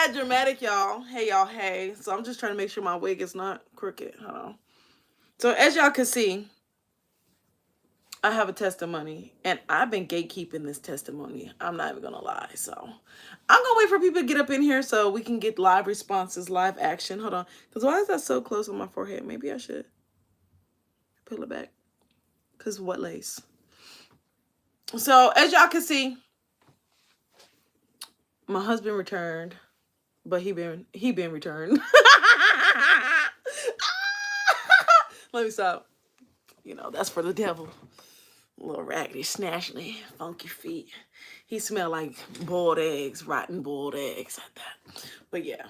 mad dramatic, y'all. Hey, y'all. Hey. So I'm just trying to make sure my wig is not crooked. Hold on. So as y'all can see, I have a testimony, and I've been gatekeeping this testimony. I'm not even gonna lie. So I'm gonna wait for people to get up in here so we can get live responses, live action. Hold on, because why is that so close on my forehead? Maybe I should pull it back. Cause what lace? So as y'all can see, my husband returned, but he been returned. Let me stop. That's for the devil. Little raggedy, snatchly, funky feet. He smelled like boiled eggs, rotten boiled eggs at that. But yeah,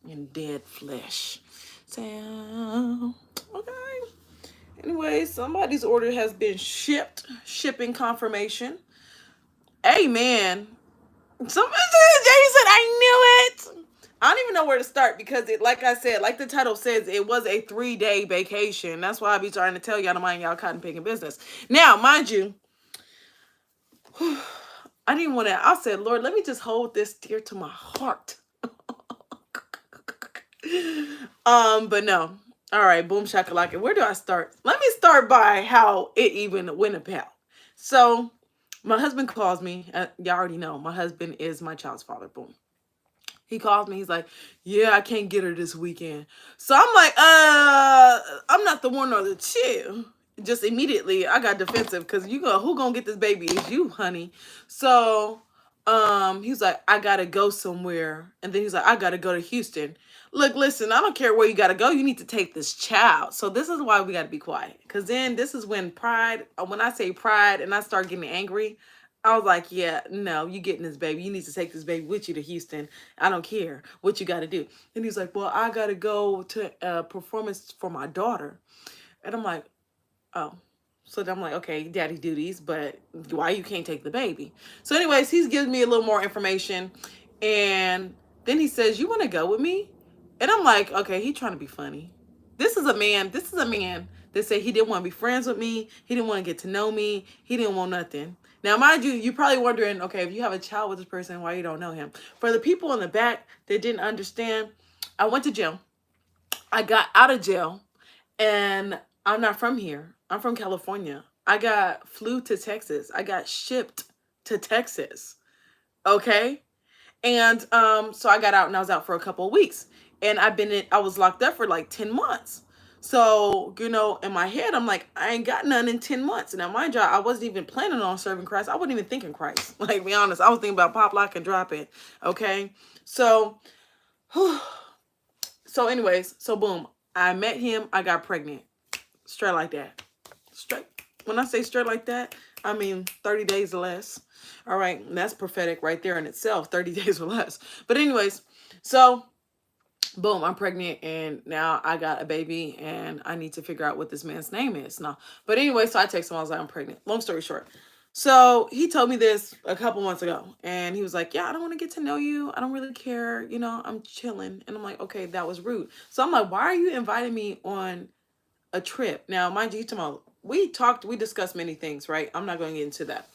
and dead flesh. So, okay. Anyway, somebody's order has been shipped. Shipping confirmation. Amen. Somebody said, Jason, I knew it. I don't even know where to start because like I said, like the title says, it was a 3-day vacation. That's why I be trying to tell y'all to mind y'all cotton picking business. Now, mind you, I didn't want to. I said, Lord, let me just hold this dear to my heart. But no. All right, boom shakalaka. Where do I start? Let me start by how it even went about. So, my husband calls me. Y'all already know my husband is my child's father. Boom. He calls me. He's like, yeah, I can't get her this weekend. So I'm like, I'm not the one or the chill. Just immediately, I got defensive because who gonna get this baby is you, honey. So, he's like, I gotta go somewhere, and then he's like, I gotta go to Houston. Look, listen, I don't care where you gotta go. You need to take this child. So this is why we gotta be quiet. Cause then this is when when I say pride, and I start getting angry. I was like, yeah, no, you getting this baby. You need to take this baby with you to Houston. I don't care what you got to do. And he's like, well, I got to go to a performance for my daughter. And I'm like, oh. So then I'm like, okay, daddy duties, but why you can't take the baby? So anyways, he's giving me a little more information. And then he says, you want to go with me? And I'm like, okay, he trying to be funny. This is a man that said he didn't want to be friends with me. He didn't want to get to know me. He didn't want nothing. Now, mind you, you're probably wondering, okay, if you have a child with this person, why you don't know him? For the people in the back that didn't understand, I went to jail. I got out of jail, and I'm not from here. I'm from California. I got flew to Texas. I got shipped to Texas. Okay? And so I got out, and I was out for a couple of weeks. And I was locked up for like 10 months. So, in my head, I'm like, I ain't got none in 10 months. Now, mind you, I wasn't even planning on serving Christ. I wasn't even thinking Christ. Like, to be honest, I was thinking about pop, lock, and drop it. Okay? So, anyways, so boom. I met him. I got pregnant. Straight like that. Straight. When I say straight like that, I mean 30 days or less. All right. And that's prophetic right there in itself. 30 days or less. But anyways, so boom, I'm pregnant, and now I got a baby, and I need to figure out what this man's name is now. But anyway, so I texted him. I was like, I'm pregnant. Long story short. So he told me this a couple months ago, and he was like, yeah, I don't want to get to know you. I don't really care. I'm chilling. And I'm like, okay, that was rude. So I'm like, why are you inviting me on a trip? Now, mind you, we discussed many things, right? I'm not going to get into that.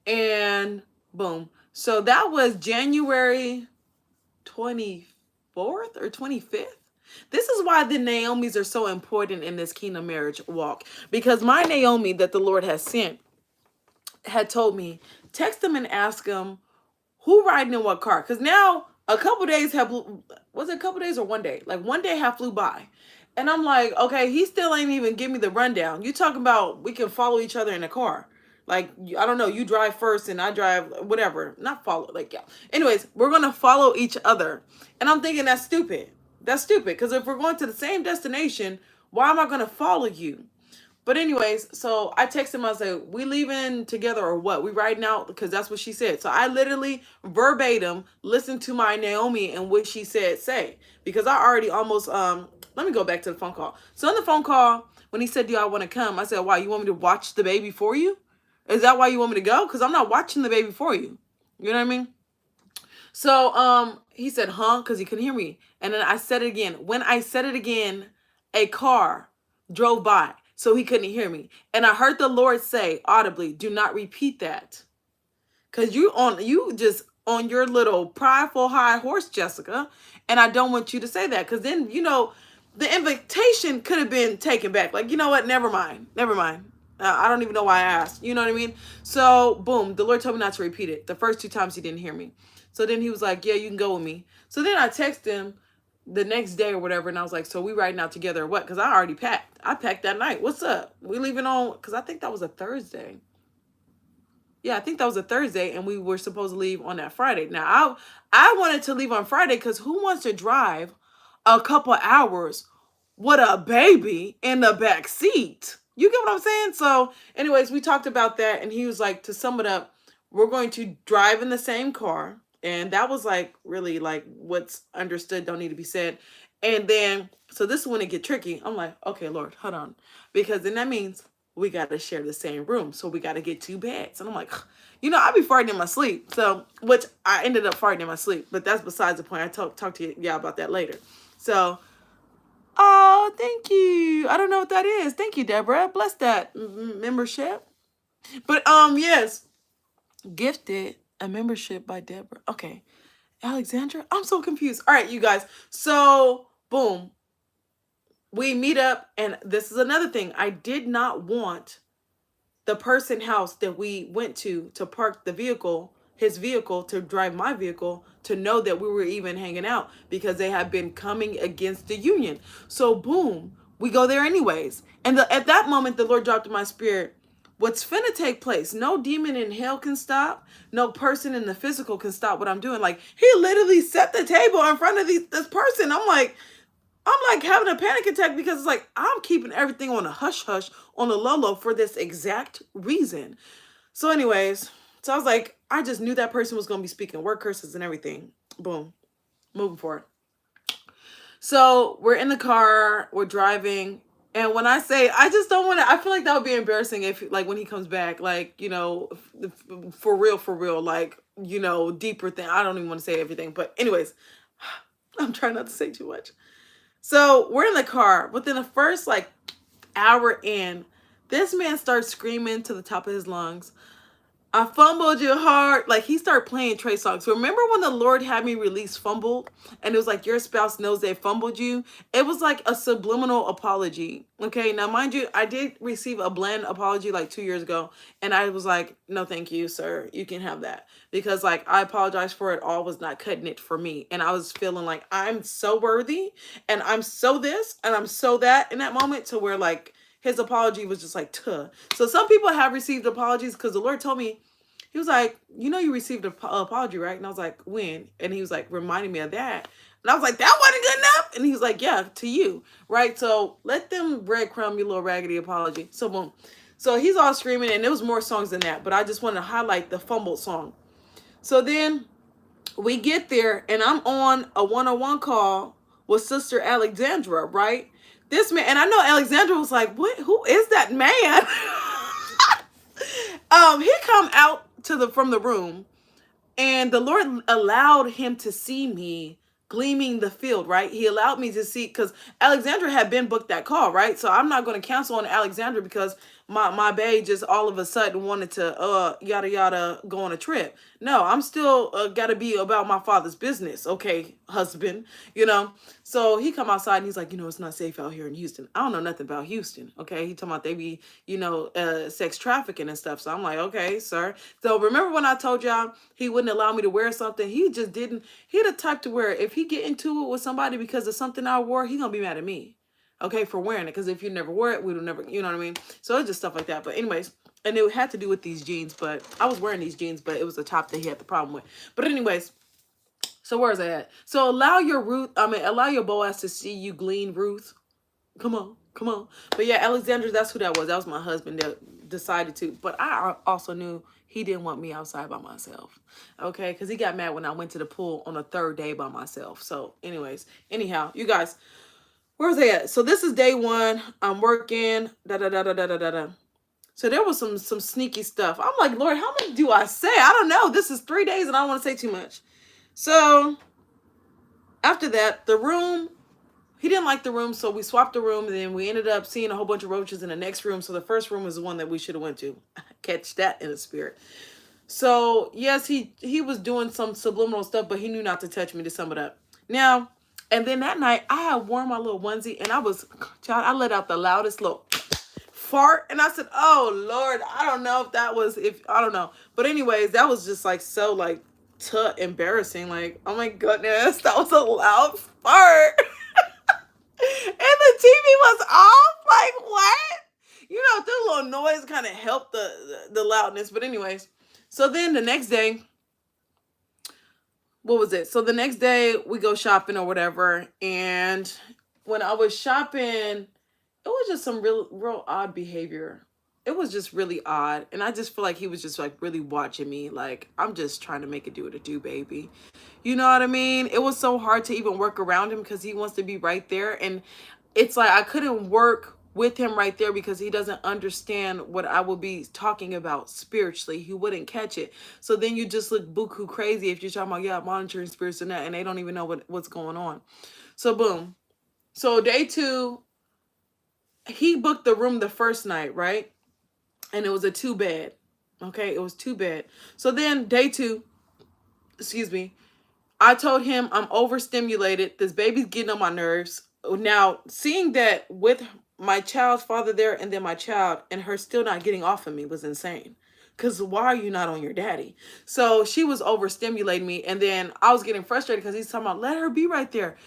And boom. So that was January 24th or 25th. This is why the Naomis are so important in this kingdom marriage walk. Because my Naomi that the Lord has sent had told me, text them and ask them who riding in what car. Because now a couple days was it a couple days or one day? Like one day flew by. And I'm like, okay, he still ain't even give me the rundown. You talking about we can follow each other in a car. Like, I don't know, you drive first and I drive, whatever. Not follow, like, yeah. Anyways, we're going to follow each other. And I'm thinking that's stupid. That's stupid. Because if we're going to the same destination, why am I going to follow you? But anyways, so I texted him. I was like, we leaving together or what? We riding out? Because that's what she said. So I literally verbatim listened to my Naomi and what she said say. Because I already almost, let me go back to the phone call. So on the phone call, when he said, do I want to come? I said, why? You want me to watch the baby for you? Is that why you want me to go? Because I'm not watching the baby for you. You know what I mean? So he said, huh? Because he couldn't hear me. And then I said it again. When I said it again, a car drove by. So he couldn't hear me. And I heard the Lord say audibly, do not repeat that. Because you just on your little prideful high horse, Jessica. And I don't want you to say that, because then, the invitation could have been taken back. Like, you know what? Never mind. Never mind. I don't even know why I asked. You know what I mean? So, boom, the Lord told me not to repeat it. The first 2 times he didn't hear me. So then he was like, yeah, you can go with me. So then I texted him the next day or whatever, and I was like, so we riding out together or what? Because I already packed. I packed that night. What's up? We leaving on, because I think that was a Thursday. Yeah, I think that was a Thursday, and we were supposed to leave on that Friday. Now, I wanted to leave on Friday, because who wants to drive a couple hours with a baby in the back seat? You get what I'm saying? So, anyways, we talked about that, and he was like, to sum it up, we're going to drive in the same car. And that was like, really, like, what's understood don't need to be said. And then, so this is when it get tricky. I'm like, okay, Lord, hold on. Because then that means we got to share the same room. So we got to get 2 beds. And I'm like, I be farting in my sleep. So, which I ended up farting in my sleep. But that's besides the point. I talk to y'all about that later. So, oh, thank you. I don't know what that is. Thank you, Deborah. Bless that membership. But, yes. Gifted a membership by Deborah. Okay. Alexandra? I'm so confused. All right, you guys. So, boom. We meet up, and this is another thing. I did not want the person house that we went to park the vehicle, his vehicle, to drive my vehicle, to know that we were even hanging out, because they have been coming against the union. So, boom, we go there anyways. And at that moment, the Lord dropped in my spirit, what's finna take place, no demon in hell can stop, no person in the physical can stop what I'm doing. Like, he literally set the table in front of this person. I'm like having a panic attack, because it's like, I'm keeping everything on a hush hush, on a low low, for this exact reason. So anyways, so I was like, I just knew that person was going to be speaking word curses and everything. Boom. Moving forward. So we're in the car, we're driving. And when I say, I just don't want to, I feel like that would be embarrassing if, like, when he comes back, like, for real, like, deeper thing. I don't even want to say everything. But anyways, I'm trying not to say too much. So we're in the car. Within the first, like, hour in, this man starts screaming to the top of his lungs, I fumbled your heart. Like, he started playing Trey songs. Remember when the Lord had me release Fumbled? And it was like, your spouse knows they fumbled you. It was like a subliminal apology. Okay, now mind you, I did receive a bland apology like 2 years ago. And I was like, no, thank you, sir. You can have that. Because, like, I apologize for it all, was not cutting it for me. And I was feeling like I'm so worthy, and I'm so this, and I'm so that in that moment, to where, like, his apology was just like, tuh. So some people have received apologies, because the Lord told me, he was like, you received an apology, right? And I was like, when? And he was like, reminding me of that. And I was like, that wasn't good enough? And he was like, yeah, to you, right? So let them breadcrumb your little raggedy apology. So boom. So he's all screaming, and there was more songs than that, but I just wanted to highlight the fumbled song. So then we get there, and I'm on a one-on-one call with Sister Alexandra, right? This man, and I know Alexandra was like, what? Who is that man? He come out from the room, and the Lord allowed him to see me gleaming the field, right? He allowed me to see, because Alexandra had been booked that call, right? So I'm not going to cancel on Alexandra because my bae just all of a sudden wanted to yada yada go on a trip. No, I'm still got to be about my father's business, okay, husband, So he come outside, and he's like, it's not safe out here in Houston. I don't know nothing about Houston, okay? He talking about they be, sex trafficking and stuff. So I'm like, okay, sir. So remember when I told y'all he wouldn't allow me to wear something? He just didn't. He the type to where if he get into it with somebody because of something I wore, he gonna be mad at me, okay, for wearing it. Because if you never wore it, we would never, you know what I mean? So it's just stuff like that. But anyways, and it had to do with these jeans, but I was wearing these jeans, but it was the top that he had the problem with. But anyways, so where's that at? So allow your Boaz to see you glean, Ruth. Come on. But yeah, Alexandra, that's who that was. That was my husband that decided to. But I also knew he didn't want me outside by myself. Okay, because he got mad when I went to the pool on the 3rd day by myself. So anyhow, you guys, where's they at? So this is day 1. I'm working. So there was some sneaky stuff. I'm like, Lord, how many do I say? I don't know. This is 3 days, and I don't want to say too much. So after that, the room, he didn't like the room, so we swapped the room, and then we ended up seeing a whole bunch of roaches in the next room. So the first room was the one that we should have went to. Catch that in the spirit. So yes, he was doing some subliminal stuff, but he knew not to touch me, to sum it up. Now, and then that night I had worn my little onesie and I was, child, I let out the loudest little fart, and I said, "Oh Lord, I don't know if that was, if I don't know." But anyways, that was just like so like embarrassing. Like, oh my goodness, that was a loud fart. And the TV was off. Like, what? You know, the little noise kind of helped the loudness. But anyways, so then the next day, what was it? So the next day we go shopping or whatever, and when I was shopping, it was just some real odd behavior. It was just really odd, and I just feel like he was just like really watching me. Like, I'm just trying to make it do what it do, baby. You know what I mean? It was so hard to even work around him because he wants to be right there, and it's like I couldn't work with him right there because he doesn't understand what I will be talking about spiritually. He wouldn't catch it. So then you just look buku crazy if you're talking about, yeah, monitoring spirits and that, and they don't even know what's going on. So boom. So day 2, he booked the room the first night, right? And it was a 2-bed. Okay, it was 2-bed. So then day 2, excuse me, I told him I'm overstimulated. This baby's getting on my nerves. Now, seeing that with my child's father there and then my child and her still not getting off of me was insane. Because why are you not on your daddy? So she was overstimulating me. And then I was getting frustrated because he's talking about, let her be right there.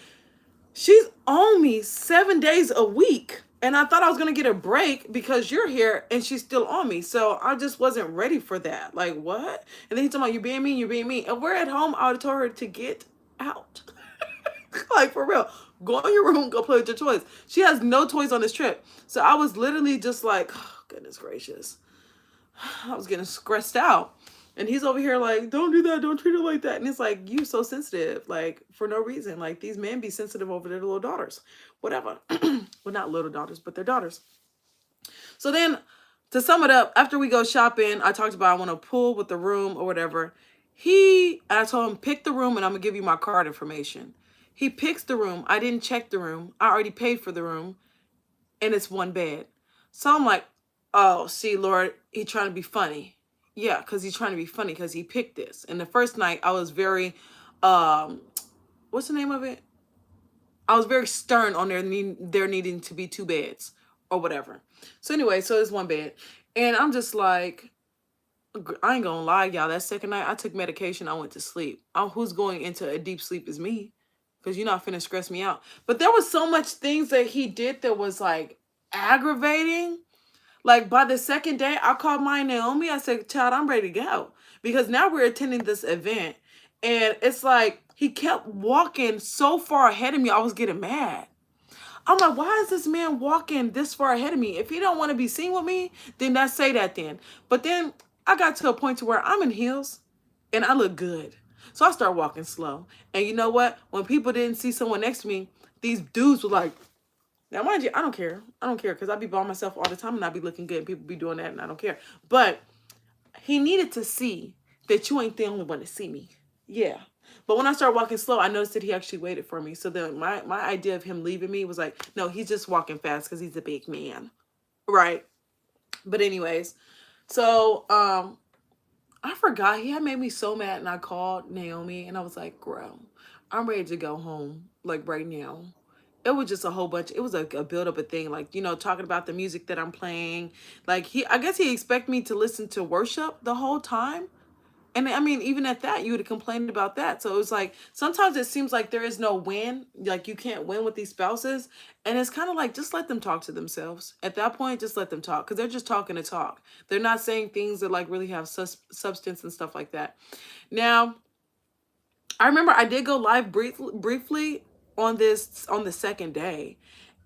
She's on me 7 days a week. And I thought I was going to get a break because you're here and she's still on me. So I just wasn't ready for that. Like, what? And then he's talking about, you're being mean, you're being mean. And we're at home. I would have told her to get out. Like, for real. Go in your room, go play with your toys. She has no toys on this trip. So I was literally just like, oh, goodness gracious. I was getting stressed out. And he's over here like, don't do that. Don't treat her like that. And it's like, you so sensitive, like, for no reason. Like, these men be sensitive over their little daughters. Whatever. Well, not little daughters, but their daughters. So then, to sum it up, after we go shopping, I talked about I want to pool with the room or whatever. I told him, pick the room and I'm going to give you my card information. He picks the room. I didn't check the room. I already paid for the room. And it's 1 bed. So I'm like, oh, see, Lord, he trying to be funny. Yeah, because he's trying to be funny because he picked this. And the first night I was very, what's the name of it? I was very stern on there needing to be 2 beds or whatever. So anyway, so it's 1 bed. And I'm just like, I ain't gonna lie, y'all. That second night I took medication. I went to sleep. Who's going into a deep sleep is me. Because you're not finna stress me out. But there was so much things that he did that was like aggravating. Like, by the second day, I called my Naomi. I said, child, I'm ready to go. Because now we're attending this event. And it's like, he kept walking so far ahead of me, I was getting mad. I'm like, why is this man walking this far ahead of me? If he don't want to be seen with me, then let's say that then. But then I got to a point to where I'm in heels and I look good. So I start walking slow. And you know what? When people didn't see someone next to me, these dudes were like, now mind you, I don't care. I don't care because I be by myself all the time and I be looking good and people be doing that and I don't care. But he needed to see that you ain't the only one to see me. Yeah. But when I started walking slow, I noticed that he actually waited for me. So then my idea of him leaving me was like, no, he's just walking fast because he's a big man. Right. But anyways, so I forgot. He had made me so mad and I called Naomi and I was like, girl, I'm ready to go home like right now. It was just a whole bunch. It was a build up a thing, like, you know, talking about the music that I'm playing. Like, I guess he expected me to listen to worship the whole time. And I mean, even at that, you would have complained about that. So it was like, sometimes it seems like there is no win. Like, you can't win with these spouses. And it's kind of like, just let them talk to themselves. At that point, just let them talk. Because they're just talking to talk. They're not saying things that like really have substance and stuff like that. Now, I remember I did go live briefly on the second day.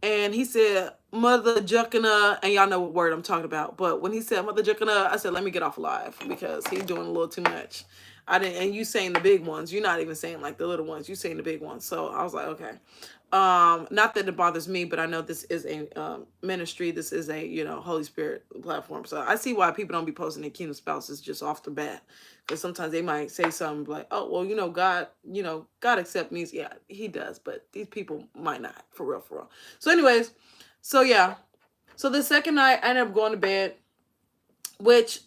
And he said, Mother Juckina, and y'all know what word I'm talking about. But when he said Mother Juckina, I said, let me get off live because he's doing a little too much. I didn't, and you saying the big ones. You're not even saying like the little ones. You saying the big ones. So I was like, okay. Not that it bothers me, but I know this is a ministry. This is a, you know, Holy Spirit platform. So I see why people don't be posting their kingdom spouses just off the bat. Because sometimes they might say something like, oh, well, God accept me. Yeah, he does. But these people might not, for real, for real. So anyways, so yeah. So the second night, I ended up going to bed, which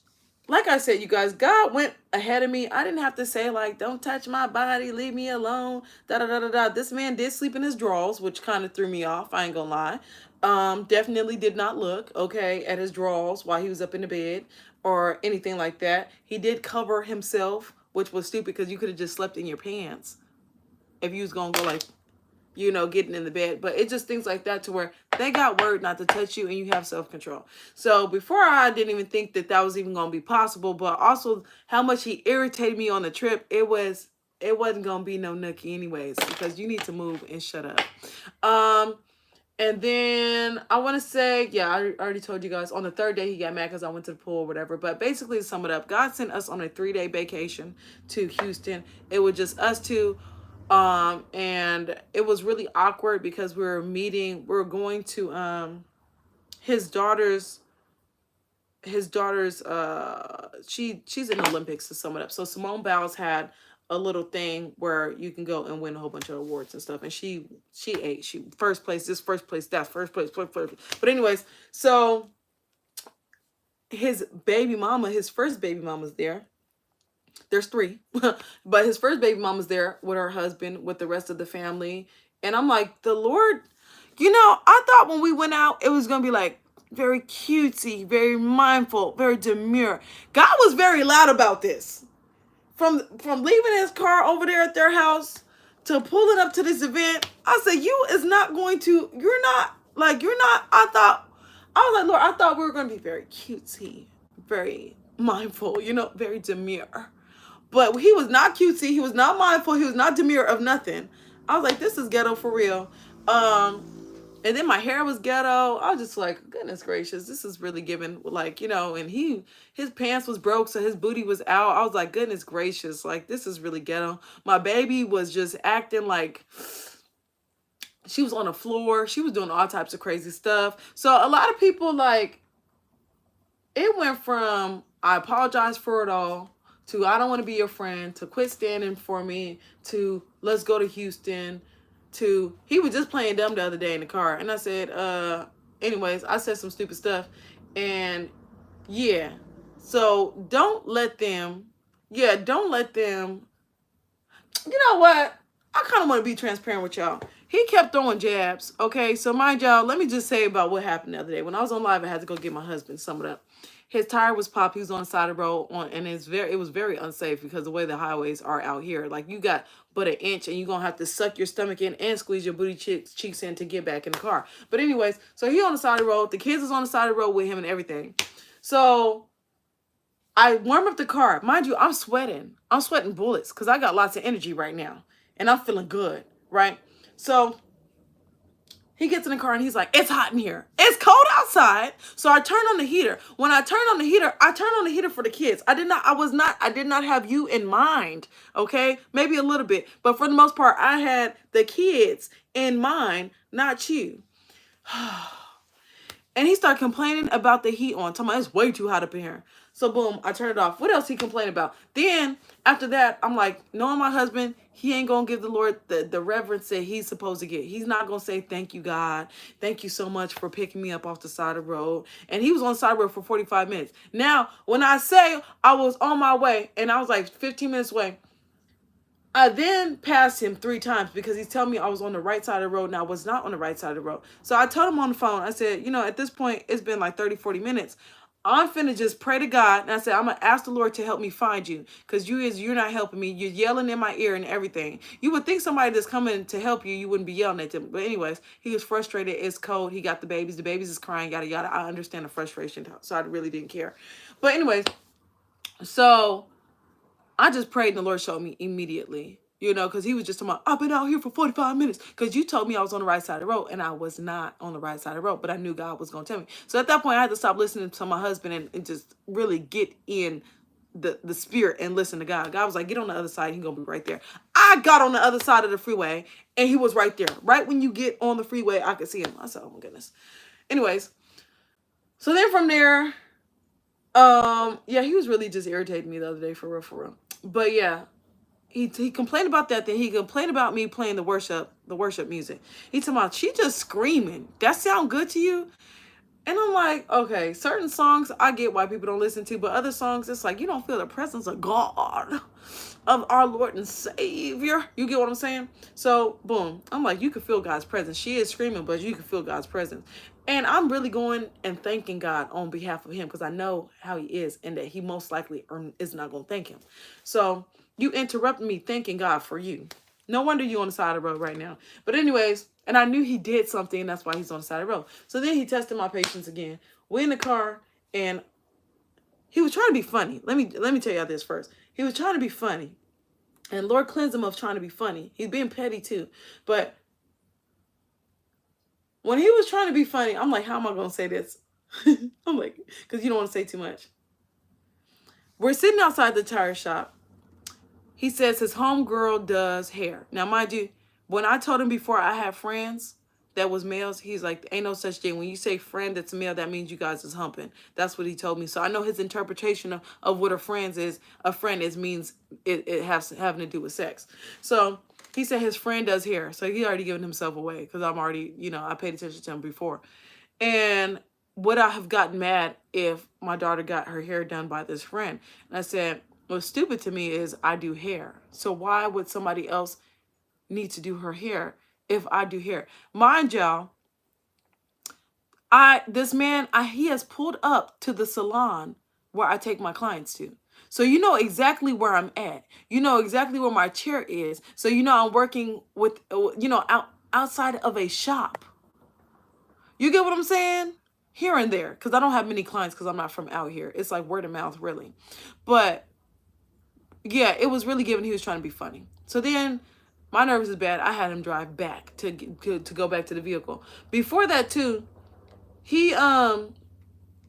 like I said, you guys, God went ahead of me. I didn't have to say like, "Don't touch my body, leave me alone." Da da da da da. This man did sleep in his drawers, which kind of threw me off. I ain't gonna lie. Definitely did not look okay at his drawers while he was up in the bed or anything like that. He did cover himself, which was stupid because you could have just slept in your pants if you was gonna go like, getting in the bed. But it's just things like that to where they got word not to touch you and you have self-control. So before, I didn't even think that that was even going to be possible, but also how much he irritated me on the trip. It wasn't going to be no nookie anyways, because you need to move and shut up. And then I want to say, yeah, I already told you guys on the third day he got mad because I went to the pool or whatever. But basically, to sum it up, God sent us on a 3-day vacation to Houston. It was just us two. And it was really awkward because we were going to his daughter's she's in the Olympics, to sum it up. So Simone Biles had a little thing where you can go and win a whole bunch of awards and stuff, and she ate, she first place, this first place, that first place, first place. But anyways, so his first baby mama's there. There's three, but his first baby mama's there with her husband, with the rest of the family. And I'm like, the Lord, I thought when we went out, it was going to be like very cutesy, very mindful, very demure. God was very loud about this. From leaving his car over there at their house to pulling up to this event, I said, I was like, Lord, I thought we were going to be very cutesy, very mindful, very demure. But he was not cutesy. He was not mindful. He was not demure of nothing. I was like, this is ghetto for real. And then my hair was ghetto. I was just like, goodness gracious, this is really giving, like, and his pants was broke, so his booty was out. I was like, goodness gracious, like, this is really ghetto. My baby was just acting like she was on the floor. She was doing all types of crazy stuff. So a lot of people, like, it went from, I apologize for it all, to I don't want to be your friend, to quit standing for me, to let's go to Houston, to he was just playing dumb the other day in the car. And I said, anyways, I said some stupid stuff. And yeah, so don't let them, you know what? I kind of want to be transparent with y'all. He kept throwing jabs. Okay, so mind y'all, let me just say about what happened the other day. When I was on live, I had to go get my husband sum it up. His tire was popped. He was on the side of the road, and it was very unsafe because the way the highways are out here, like, you got but an inch, and you're gonna have to suck your stomach in and squeeze your booty cheeks in to get back in the car. But anyways, so he on the side of the road. The kids was on the side of the road with him and everything. So I warm up the car. Mind you, I'm sweating. I'm sweating bullets because I got lots of energy right now, and I'm feeling good, right? So he gets in the car and he's like, it's hot in here. It's cold outside. So I turn on the heater. When I turn on the heater, I turn on the heater for the kids. I did not have you in mind. Okay. Maybe a little bit, but for the most part, I had the kids in mind, not you. And he started complaining about the heat on. Talking about it's way too hot up in here. So boom, I turned it off. What else he complained about? Then after that, I'm like, knowing my husband, he ain't gonna give the Lord the reverence that he's supposed to get. He's not gonna say, thank you, God. Thank you so much for picking me up off the side of the road. And he was on the side of the road for 45 minutes. Now, when I say I was on my way and I was like 15 minutes away, I then passed him 3 times because he's telling me I was on the right side of the road and I was not on the right side of the road. So I told him on the phone, I said, at this point, it's been like 30, 40 minutes. I'm finna just pray to God. And I said, I'm going to ask the Lord to help me find you because you're not helping me. You're yelling in my ear and everything. You would think somebody that's coming to help you, you wouldn't be yelling at them. But anyways, he was frustrated. It's cold. He got the babies. The babies is crying, yada, yada. I understand the frustration. So I really didn't care. But anyways, so I just prayed and the Lord showed me immediately, because he was just talking about, I've been out here for 45 minutes because you told me I was on the right side of the road and I was not on the right side of the road, but I knew God was going to tell me. So at that point, I had to stop listening to my husband and just really get in the spirit and listen to God. God was like, get on the other side. He's going to be right there. I got on the other side of the freeway and he was right there. Right when you get on the freeway, I could see him. I said, oh my goodness. Anyways, so then from there, yeah, he was really just irritating me the other day, for real. But yeah, he complained about that. Then he complained about me playing the worship music. He talking about, she just screaming. That sound good to you? And I'm like, okay, certain songs I get why people don't listen to, but other songs it's like you don't feel the presence of God, of our Lord and Savior. You get what I'm saying? So boom, I'm like, you can feel God's presence. She is screaming, but you can feel God's presence. And I'm really going and thanking God on behalf of him because I know how he is and that he most likely is not going to thank him. So you interrupted me thanking God for you. No wonder you on the side of the road right now. But anyways, and I knew he did something, and that's why he's on the side of the road. So then he tested my patience again. We in the car, and he was trying to be funny. Let me tell y'all this first. He was trying to be funny. And Lord cleanse him of trying to be funny. He's being petty too. But when he was trying to be funny, I'm like, how am I going to say this? I'm like, because you don't want to say too much. We're sitting outside the tire shop. He says his homegirl does hair. Now, mind you, when I told him before I had friends that was males, he's like, ain't no such thing. When you say friend that's male, that means you guys is humping. That's what he told me. So I know his interpretation of what a friend is means it has having to do with sex. So he said his friend does hair. So he already given himself away because I'm already, I paid attention to him before. And would I have gotten mad if my daughter got her hair done by this friend? And I said, what's stupid to me is I do hair. So why would somebody else need to do her hair if I do hair? Mind y'all, this man, he has pulled up to the salon where I take my clients to. So you know exactly where I'm at. You know exactly where my chair is. So you know I'm working with, outside of a shop. You get what I'm saying? Here and there. Because I don't have many clients because I'm not from out here. It's like word of mouth, really. But yeah, it was really given he was trying to be funny. So then my nerves is bad. I had him drive back to go back to the vehicle. Before that too, he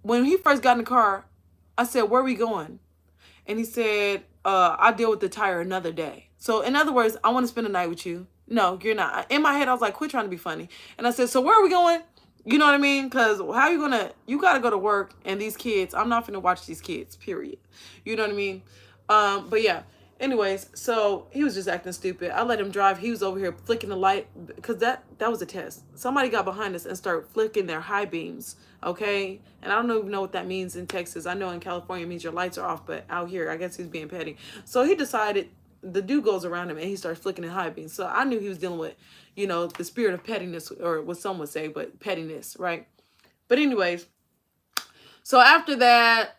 when he first got in the car, I said, where are we going? And he said, I'll deal with the tire another day. So in other words, I want to spend the night with you. No, you're not. In my head, I was like, quit trying to be funny. And I said, so where are we going? You know what I mean? Because how you you got to go to work and these kids, I'm not going to watch these kids, period. You know what I mean? But yeah, anyways, so he was just acting stupid. I let him drive. He was over here flicking the light because that was a test. Somebody got behind us and started flicking their high beams. Okay. And I don't even know what that means in Texas. I know in California it means your lights are off, but out here, I guess he's being petty. So he decided, the dude goes around him and he starts flicking the high beams. So I knew he was dealing with, the spirit of pettiness, or what some would say, but pettiness, right? But anyways, so after that,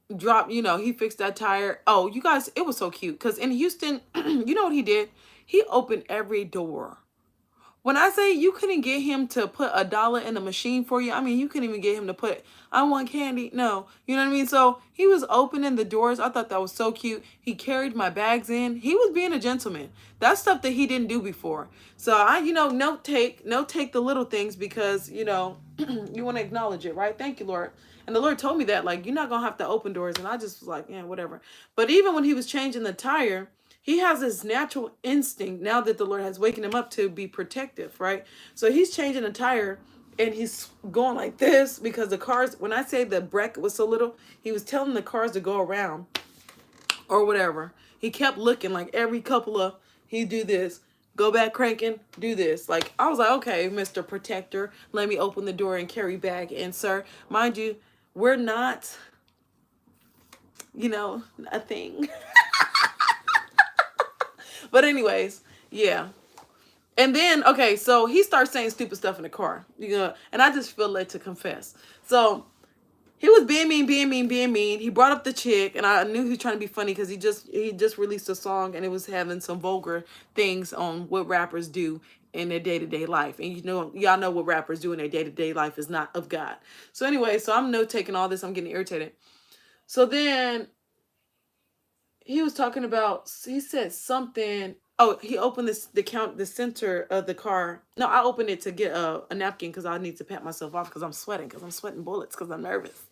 he fixed that tire. Oh, you guys, it was so cute because in Houston, you know what he did? He opened every door. When I say you couldn't get him to put $1 in the machine for you, I mean, you couldn't even get him to put, I want candy. No, you know what I mean? So he was opening the doors. I thought that was so cute. He carried my bags in. He was being a gentleman. That's stuff that he didn't do before. So I, note take the little things because, you want to acknowledge it, right? Thank you, Lord. And the Lord told me that, like, you're not going to have to open doors. And I just was like, yeah, whatever. But even when he was changing the tire, he has this natural instinct now that the Lord has wakened him up to be protective, right? So he's changing a tire and he's going like this because the cars, when I say the bracket was so little, he was telling the cars to go around or whatever. He kept looking like every couple of, he'd do this, go back cranking, do this. Like, I was like, okay, Mr. Protector, let me open the door and carry bag in, sir. Mind you, we're not, a thing. But anyways, yeah. And then, okay, so he starts saying stupid stuff in the car. And I just feel led to confess. So he was being mean. He brought up the chick, and I knew he was trying to be funny because he just released a song, and it was having some vulgar things on what rappers do in their day-to-day life. And y'all know what rappers do in their day-to-day life is not of God. So anyway, so I'm note-taking all this. I'm getting irritated. So then he was talking about, he said something. Oh, he opened the center of the car. No, I opened it to get a napkin because I need to pat myself off because I'm sweating bullets because I'm nervous.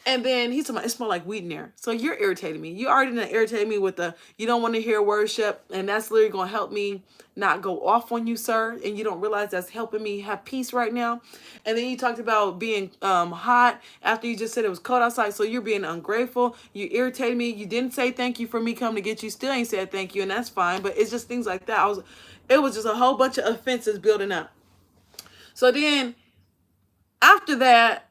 And then he told me, it smelled like weed in there. So you're irritating me. You already done irritated me with you don't want to hear worship. And that's literally going to help me not go off on you, sir. And you don't realize that's helping me have peace right now. And then you talked about being hot after you just said it was cold outside. So you're being ungrateful. You irritated me. You didn't say thank you for me coming to get you. Still ain't said thank you. And that's fine. But it's just things like that. It was just a whole bunch of offenses building up. So then after that,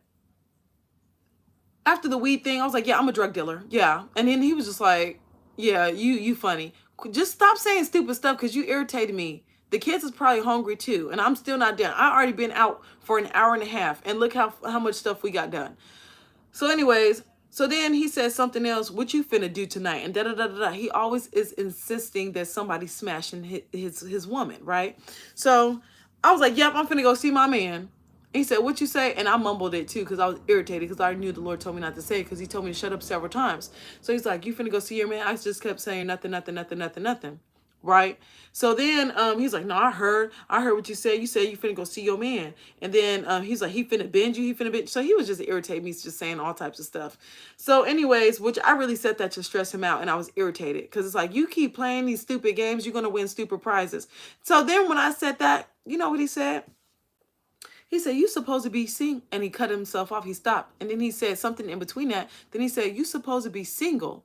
after the weed thing, I was like, yeah, I'm a drug dealer. Yeah. And then he was just like, yeah, you funny. Just stop saying stupid stuff because you irritated me. The kids is probably hungry too, and I'm still not done. I already been out for an hour and a half, and look how much stuff we got done. So, anyways, so then he says something else. What you finna do tonight? And da da da da da. He always is insisting that somebody's smashing his woman, right? So I was like, yep, I'm finna go see my man. He said, what you say? And I mumbled it too because I was irritated because I knew the Lord told me not to say it because he told me to shut up several times. So he's like, you finna go see your man? I just kept saying nothing, nothing, nothing, nothing, nothing. Right. So then he's like, no, I heard what you said. You said you finna go see your man. And then he's like, he finna bend you, he finna bend. So he was just irritating me, just saying all types of stuff. So anyways, which I really said that to stress him out, and I was irritated because it's like, you keep playing these stupid games, you're gonna win stupid prizes. So then when I said that, you know what he said? He said, you supposed to be single. And he cut himself off. He stopped. And then he said something in between that. Then he said, you supposed to be single.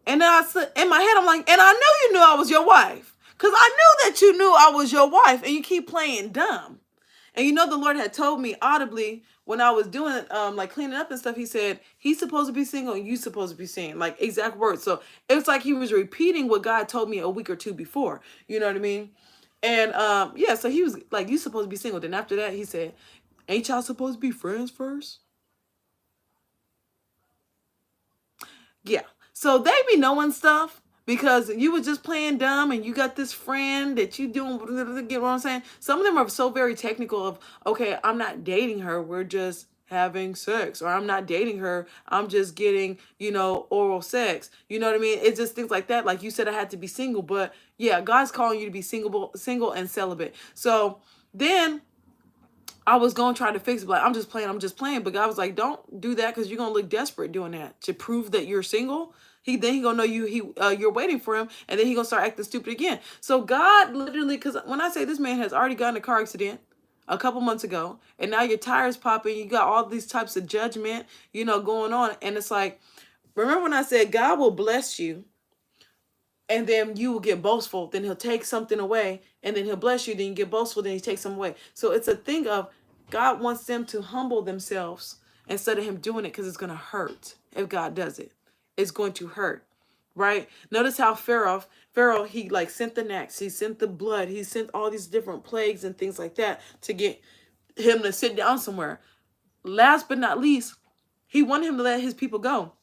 And then I said, in my head, I'm like, and I knew you knew I was your wife. Because I knew that you knew I was your wife. And you keep playing dumb. And you know, the Lord had told me audibly when I was doing like cleaning up and stuff, he said, he's supposed to be single and you supposed to be single. Like exact words. So it was like he was repeating what God told me a week or two before. You know what I mean? And yeah, so he was like, you supposed to be single. Then after that, he said, ain't y'all supposed to be friends first? Yeah. So they be knowing stuff because you were just playing dumb and you got this friend that you doing, get what I'm saying? Some of them are so very technical of, okay, I'm not dating her, we're just having sex. Or I'm not dating her, I'm just getting, oral sex. You know what I mean? It's just things like that. Like you said, I had to be single, but yeah, God's calling you to be single and celibate. So then I was gonna try to fix it, like I'm just playing. But God was like, don't do that because you're gonna look desperate doing that to prove that you're single. He gonna know you're waiting for him, and then he gonna start acting stupid again. So God literally, because when I say this man has already gotten in a car accident a couple months ago, and now your tires popping, you got all these types of judgment, going on, and it's like, remember when I said God will bless you and then you will get boastful, then he'll take something away, and then he'll bless you, then you get boastful, then he takes some away. So it's a thing of God wants them to humble themselves instead of him doing it because it's going to hurt if God does it. It's going to hurt, right? Notice how Pharaoh, he like sent the gnats, he sent the blood, he sent all these different plagues and things like that to get him to sit down somewhere. Last but not least, he wanted him to let his people go.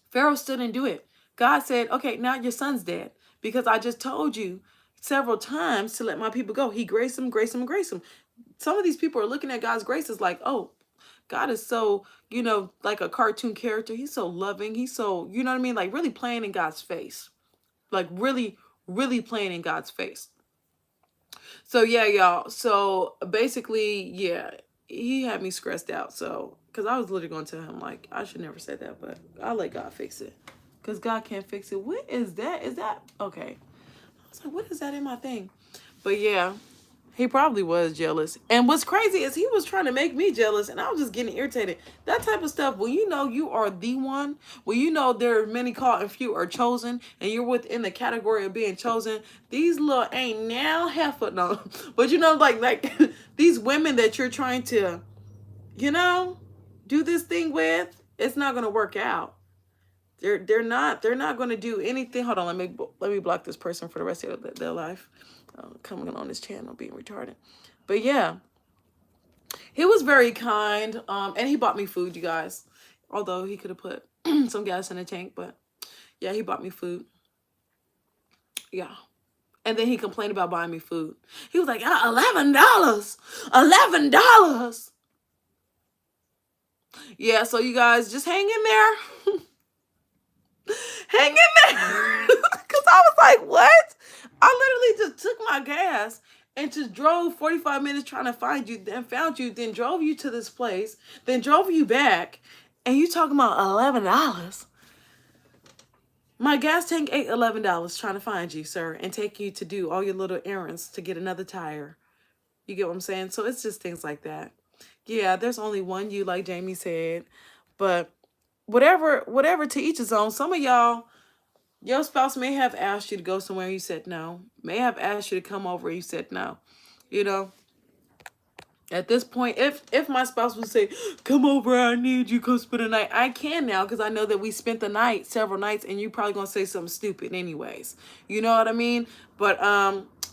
Pharaoh still didn't do it. God said, okay, now your son's dead because I just told you several times to let my people go. He graced them, graced them, graced them. Some of these people are looking at God's grace as like, oh, God is so, like a cartoon character. He's so loving. He's so, you know what I mean? Like really playing in God's face. Like really, really playing in God's face. So yeah, y'all. So basically, yeah, he had me stressed out. So, because I was literally going to tell him, like, I should never say that, but I'll let God fix it. Because God can't fix it. What is that? Is that okay? I was like, what is that in my thing? But yeah, he probably was jealous. And what's crazy is he was trying to make me jealous, and I was just getting irritated. That type of stuff, when you know you are the one, when you know there are many called and few are chosen, and you're within the category of being chosen, these little ain't now half of no. But like these women that you're trying to, do this thing with, it's not gonna work out. They're not going to do anything. Hold on, let me block this person for the rest of their life. Coming on this channel being retarded. But yeah, he was very kind. And he bought me food, you guys. Although he could have put some gas in the tank, but yeah, he bought me food. Yeah. And then he complained about buying me food. He was like, $11. $11. Yeah, so you guys just hang in there. Hang in there. Because I was like, what? I literally just took my gas and just drove 45 minutes trying to find you, then found you, then drove you to this place, then drove you back, and you talking about $11. My gas tank ate $11 trying to find you, sir, and take you to do all your little errands to get another tire. You get what I'm saying? So it's just things like that. Yeah, there's only one you, like Jamie said, but whatever to each his own. Some of y'all, your spouse may have asked you to go somewhere, you said no. May have asked you to come over, you said no. You know, At this point, if my spouse would say, "Come over, I need you, come spend the night," I can now because I know that we spent the night several nights, and you probably gonna say something stupid anyways. You know what I mean? But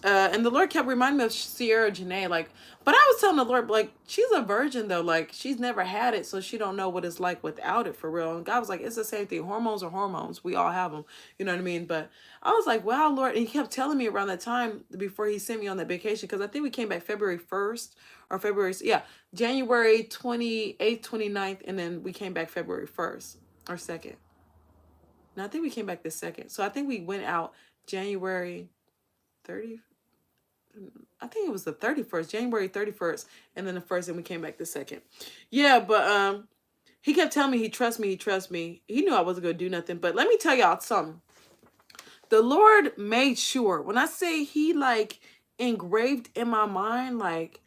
and the Lord kept reminding me of Sierra Janae, like, but I was telling the Lord, like, she's a virgin though, like she's never had it, so she don't know what it's like without it for real. And God was like, it's the same thing. Hormones are hormones. We all have them. You know what I mean? But I was like, wow, Lord, and He kept telling me around that time before He sent me on that vacation, because I think we came back February 1st or February, yeah, January 28th, 29th, and then we came back February 1st or 2nd. No, I think we came back the 2nd. So I think we went out January 30th. I think it was the 31st, January 31st, and then the 1st, and we came back the 2nd. Yeah, but he kept telling me he trusts me, he trusts me. He knew I wasn't going to do nothing. But let me tell y'all something. The Lord made sure, when I say He like engraved in my mind, like,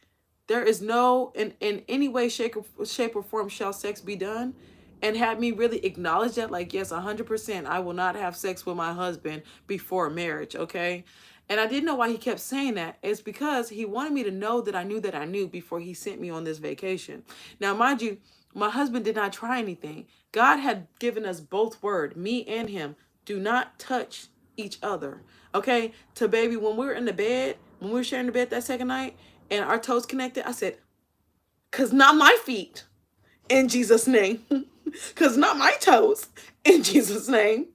there is no in any way, shape or form shall sex be done, and had me really acknowledge that, like, yes, 100%, I will not have sex with my husband before marriage, okay? And I didn't know why He kept saying that. It's because He wanted me to know that I knew before He sent me on this vacation. Now, mind you, my husband did not try anything. God had given us both word, me and him, do not touch each other, okay? To baby, when we were in the bed, when we were sharing the bed that second night, and our toes connected, I said, "'Cause not my feet, in Jesus' name. 'Cause not my toes, in Jesus' name.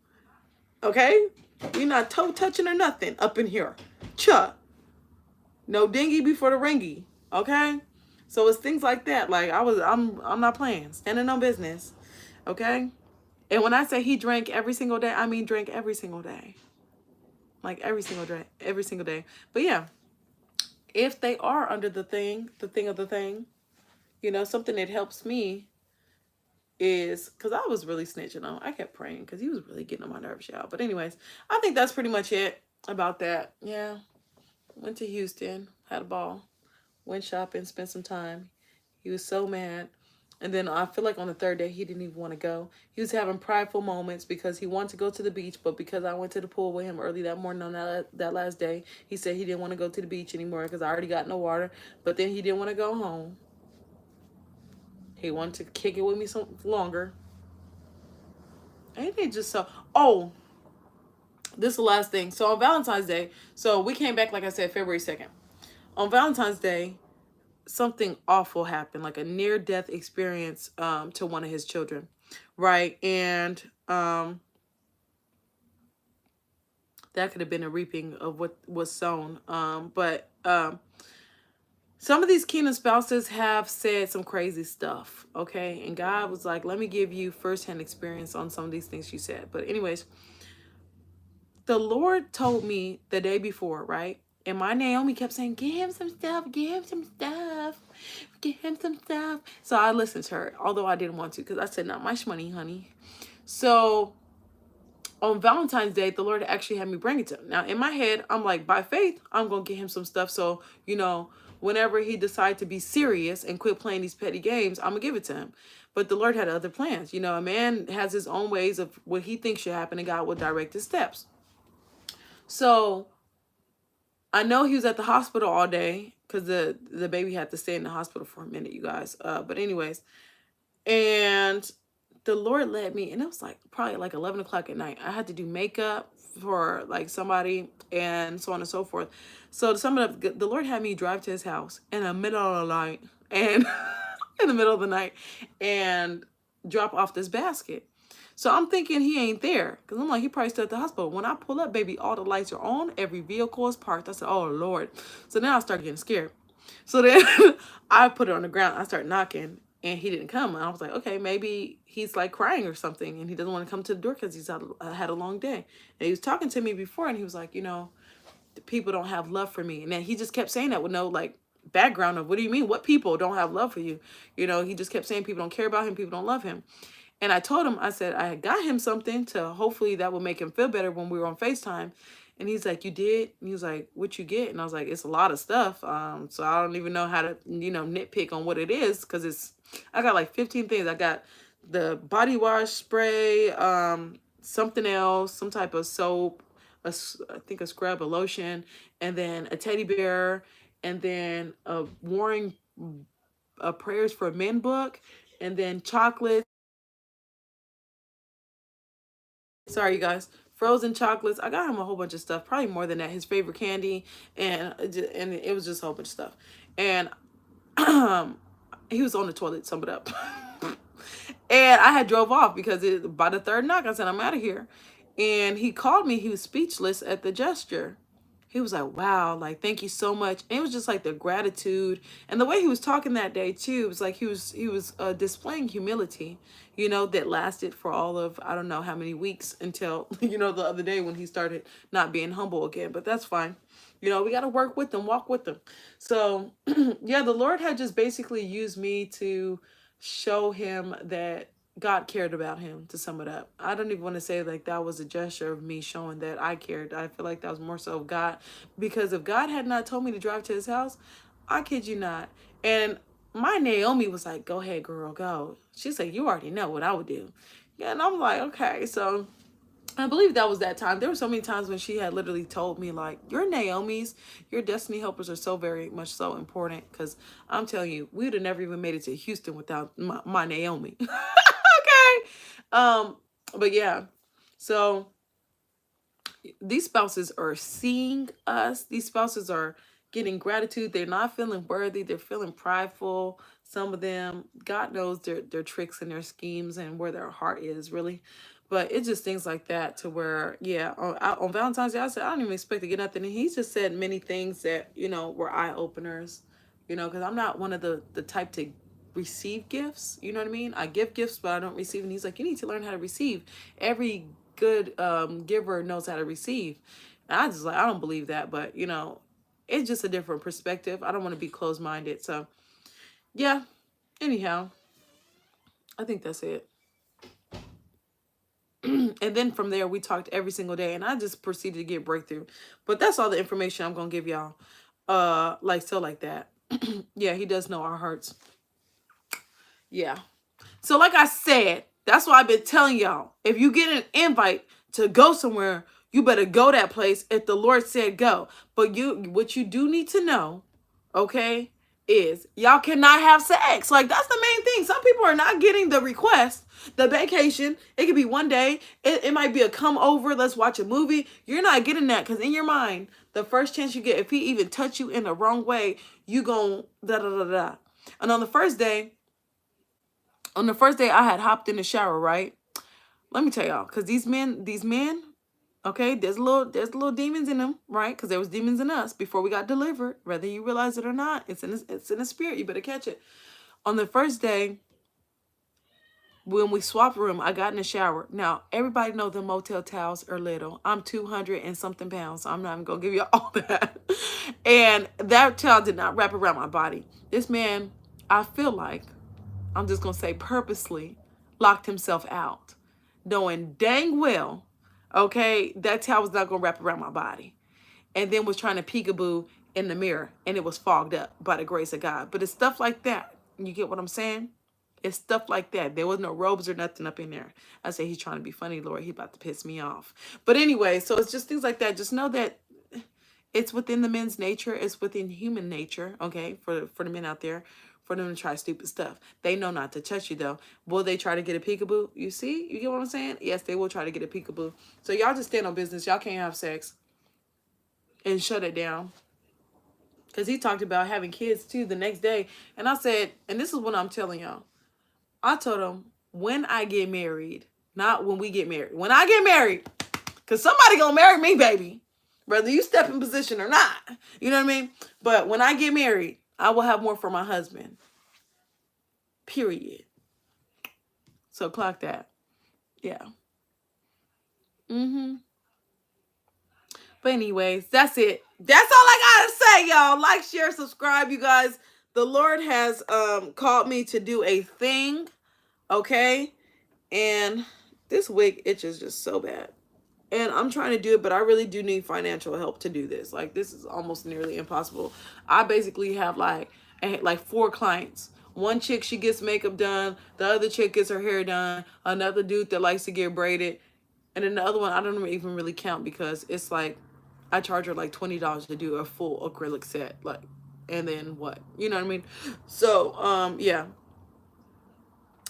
Okay? You're not toe touching or nothing up in here. Chuh. No dingy before the ringy. Okay? So it's things like that. Like I'm not playing. Standing on business. Okay? And when I say he drank every single day, I mean drank every single day. Like every single day. But yeah, if they are under the thing of the thing, you know, something that helps me is, because I was really snitching on. I kept praying because he was really getting on my nerves, y'all. But anyways, I think that's pretty much it about that. Yeah. Went to Houston, had a ball, went shopping, spent some time. He was so mad. And then I feel like on the third day, he didn't even want to go. He was having prideful moments because he wanted to go to the beach, but because I went to the pool with him early that morning on that last day, he said he didn't want to go to the beach anymore because I already got in the water. But then he didn't want to go home. He wanted to kick it with me some longer. Ain't they just so... Oh, this is the last thing. So on Valentine's Day, so we came back, like I said, February 2nd. On Valentine's Day, something awful happened, like a near-death experience to one of his children, right? And that could have been a reaping of what was sown. But some of these kingdom spouses have said some crazy stuff, okay? And God was like, let me give you firsthand experience on some of these things you said. But anyways, the Lord told me the day before, right? And my Naomi kept saying, "Give him some stuff, give him some stuff, give him some stuff." So I listened to her, although I didn't want to, because I said, "Not my money, honey." So on Valentine's Day, the Lord actually had me bring it to him. Now, in my head, I'm like, by faith, I'm going to get him some stuff. So, you know, whenever he decides to be serious and quit playing these petty games, I'm going to give it to him. But the Lord had other plans. You know, a man has his own ways of what he thinks should happen, and God will direct his steps. So I know he was at the hospital all day because the baby had to stay in the hospital for a minute, you guys. But anyways, and the Lord led me, and it was like probably like 11 o'clock at night. I had to do makeup for like somebody and so on and so forth. So to sum it up, the Lord had me drive to his house in the middle of the night and in the middle of the night and drop off this basket. So I'm thinking he ain't there because I'm like, he probably still at the hospital. When I pull up, baby, all the lights are on. Every vehicle is parked. I said, oh, Lord. So now I start getting scared. So then I put it on the ground. I start knocking and he didn't come. And I was like, okay, maybe he's like crying or something and he doesn't want to come to the door because he's had a long day. And he was talking to me before and he was like, you know, the people don't have love for me. And then he just kept saying that with no like background of, what do you mean? What people don't have love for you? You know, he just kept saying people don't care about him. People don't love him. And I told him, I said, I had got him something to hopefully that would make him feel better when we were on FaceTime. And he's like, you did? And he was like, what you get? And I was like, it's a lot of stuff. So I don't even know how to, you know, nitpick on what it is. Because I got like 15 things. I got the body wash spray, something else, some type of soap, I think a scrub, a lotion, and then a teddy bear, and then a a prayers for men book, and then chocolate. Sorry, you guys. Frozen chocolates. I got him a whole bunch of stuff, probably more than that. His favorite candy, and it was just a whole bunch of stuff. And he was on the toilet, sum it up. And I had drove off because by the third knock, I said, I'm out of here. And he called me. He was speechless at the gesture. He was like, wow, like, thank you so much. And it was just like the gratitude and the way he was talking that day too. It was like he was displaying humility, that lasted for all of, I don't know how many weeks until, the other day when he started not being humble again. But that's fine. We got to work with them, walk with them. So yeah, the Lord had just basically used me to show him that God cared about him, to sum it up. I don't even want to say like that was a gesture of me showing that I cared. I feel like that was more so of God, because if God had not told me to drive to his house, I kid you not. And my Naomi was like, go ahead, girl, go. She's like, you already know what I would do. Yeah, and I'm like, okay. So I believe that was that time. There were so many times when she had literally told me, like, your Naomi's, your destiny helpers are so very much so important. Because I'm telling you, we would have never even made it to Houston without my Naomi. Okay. But yeah. So these spouses are seeing us. These spouses are getting gratitude. They're not feeling worthy. They're feeling prideful. Some of them, God knows their tricks and their schemes and where their heart is really. But it's just things like that to where, yeah, on Valentine's Day, I said, I don't even expect to get nothing. And he just said many things that, were eye openers, because I'm not one of the type to receive gifts. You know what I mean? I give gifts, but I don't receive. And he's like, you need to learn how to receive. Every good giver knows how to receive. And I just like, I don't believe that, but it's just a different perspective. I don't want to be closed-minded. So yeah, anyhow, I think that's it. And then from there, we talked every single day, and I just proceeded to get breakthrough. But that's all the information I'm going to give y'all. Like that. Yeah, he does know our hearts. Yeah. So like I said, that's why I've been telling y'all, if you get an invite to go somewhere, you better go that place if the Lord said go. But what you do need to know, okay, is y'all cannot have sex. Like, that's the main thing. Some people are not getting the request, the vacation. It could be one day. It might be a come over, let's watch a movie. You're not getting that, because in your mind, the first chance you get, if he even touch you in the wrong way, you gon' da da da da. And on the first day, I had hopped in the shower, right? Let me tell y'all, because these men, okay, there's little demons in them, right? Because there was demons in us before we got delivered. Whether you realize it or not, it's in the spirit. You better catch it. On the first day, when we swapped room, I got in the shower. Now, everybody know the motel towels are little. I'm 200 and something pounds, so I'm not even going to give you all that. And that towel did not wrap around my body. This man, I feel like, I'm just going to say purposely, locked himself out, knowing dang well, okay, that towel was not going to wrap around my body. And then was trying to peekaboo in the mirror, and it was fogged up by the grace of God. But it's stuff like that. You get what I'm saying? It's stuff like that. There was no robes or nothing up in there. I say he's trying to be funny, Lord. He about to piss me off. But anyway, so it's just things like that. Just know that it's within the men's nature. It's within human nature, okay, for the men out there, for them to try stupid stuff. They know not to touch you, though. Will they try to get a peekaboo? You see? You get what I'm saying? Yes, they will try to get a peekaboo. So y'all just stand on business. Y'all can't have sex and shut it down. Because he talked about having kids, too, the next day. And I said, and this is what I'm telling y'all. I told him, when I get married, not when we get married. When I get married, because somebody gonna marry me, baby. Whether you step in position or not. You know what I mean? But when I get married, I will have more for my husband. Period. So clock that. Yeah. But anyways, that's it. That's all I gotta say, y'all. Like, share, subscribe, you guys. The Lord has called me to do a thing. Okay? And this wig itches just so bad. And I'm trying to do it, but I really do need financial help to do this. Like, this is almost nearly impossible. I basically have like 4 clients. One chick, she gets makeup done. The other chick gets her hair done. Another dude that likes to get braided. And then the other one, I don't even really count, because it's like, I charge her like $20 to do a full acrylic set. Like, and then what? You know what I mean? So, yeah.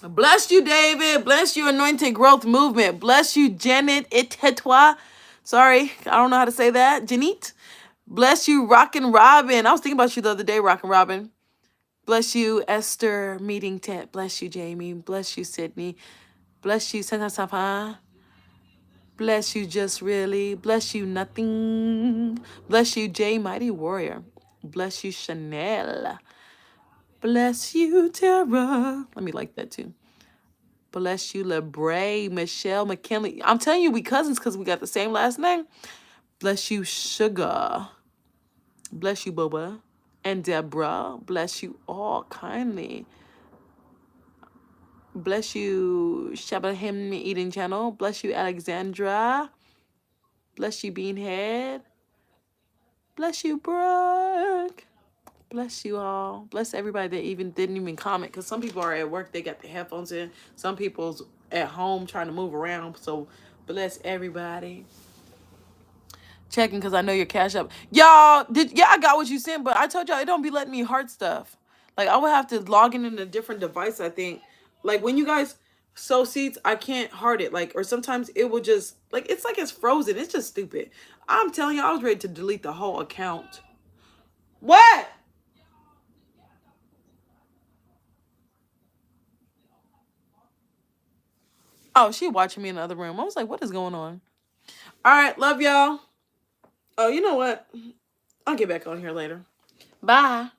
Bless you, David. Bless you, Anointed Growth Movement. Bless you, Janet Etetwa. Sorry, I don't know how to say that. Janit. Bless you, Rockin' Robin. I was thinking about you the other day, Rockin' Robin. Bless you, Esther Meeting Tent. Bless you, Jamie. Bless you, Sydney. Bless you, Santa Sapa. Bless you, Just Really. Bless you, Nothing. Bless you, J Mighty Warrior. Bless you, Chanel. Bless you, Tara. Let me like that too. Bless you, LeBray, Michelle, McKinley. I'm telling you, we cousins because we got the same last name. Bless you, Sugar. Bless you, Boba. And Deborah. Bless you all kindly. Bless you, Shabahim Eating Channel. Bless you, Alexandra. Bless you, Beanhead. Bless you, Brooke. Bless you all. Bless everybody that even didn't even comment. Because some people are at work. They got the headphones in. Some people's at home trying to move around. So bless everybody. Checking because I know your cash up. Y'all, I got what you sent. But I told y'all it don't be letting me heart stuff. Like I would have to log in a different device, I think. Like when you guys sow seeds, I can't heart it. Like, or sometimes it will just, like, it's like it's frozen. It's just stupid. I'm telling you, I was ready to delete the whole account. What? Oh, she watching me in the other room. I was like, what is going on? All right, love y'all. Oh, you know what? I'll get back on here later. Bye.